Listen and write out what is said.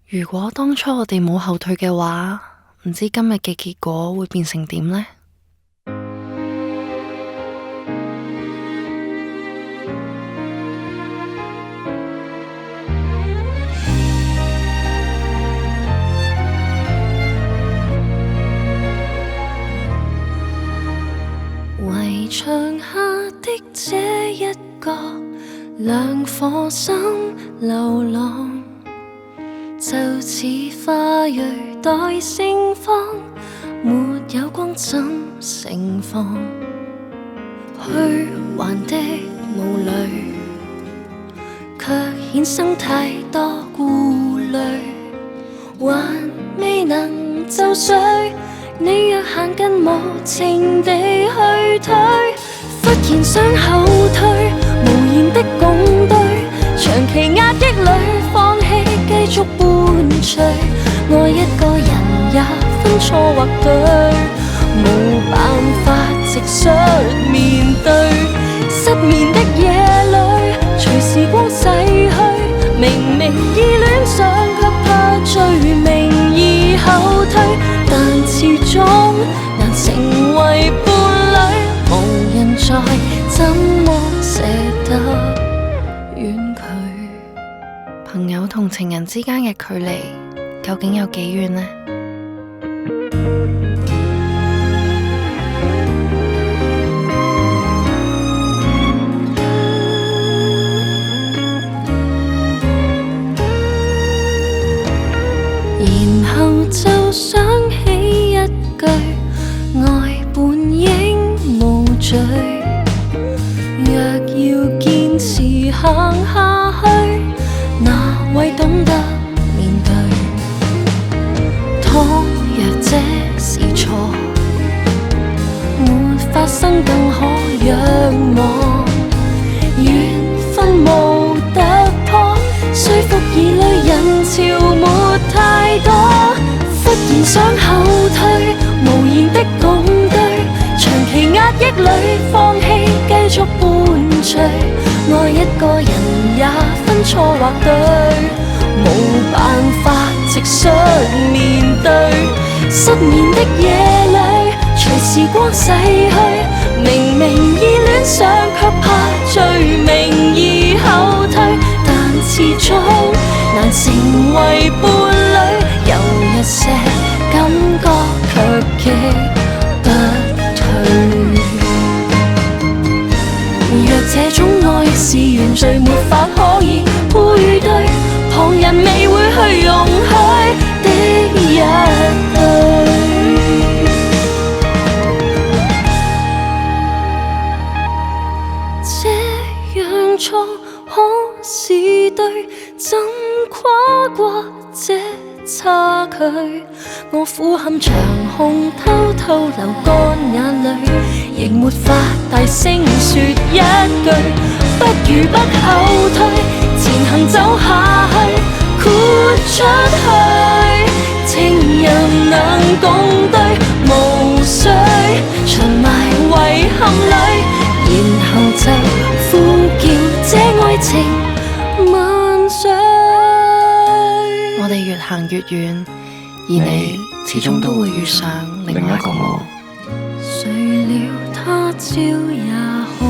如果當初我哋冇後退嘅話，唔知今日嘅結果會變成點呢？圍牆下的這一個兩顆心流浪，就似花蕊待盛放，沒有光怎盛放？虛幻的霧裏，卻衍生太多顧慮，還未能就緒。你若行近無情地去推，忽然想後退，無言的共對，長期壓抑裏放棄繼續伴隨，愛一個人也分錯或對，無辦法直率面對，失眠的夜裏隨時光逝去，明明意戀上卻怕罪名而後退，但始終難成為伴侶，無人在，怎麼捨得遠距？朋友同情人之間嘅距離究竟有幾遠呢？然後就想起一句愛本應無罪，若要堅持行下去，哪位懂得面對？倘若這是錯，沒發生更可仰望，緣分無突破，說服兒女人潮沒太多，忽然想後退，無言的共對，長期壓抑裏放棄繼續伴隨，愛一個人也分錯或對，無辦法直率面對，失眠的夜裏隨時光逝去，明明意戀上卻怕罪名而後退，但始終難成為伴侶，有一些感覺卻極不退。若這種愛是原罪，沒法可以配對，旁人未會去容許的一對。這樣錯可是對，怎跨過這差距？我俯瞰長空，偷偷流乾眼淚，亦沒法大聲說一句，不如不後退，前行走下去，豁出去，情人能共對，無需長埋遺憾裏，然後就呼叫這愛情萬歲。我哋越行越遠，而你始終都會遇上另外一個我。誰料他朝也可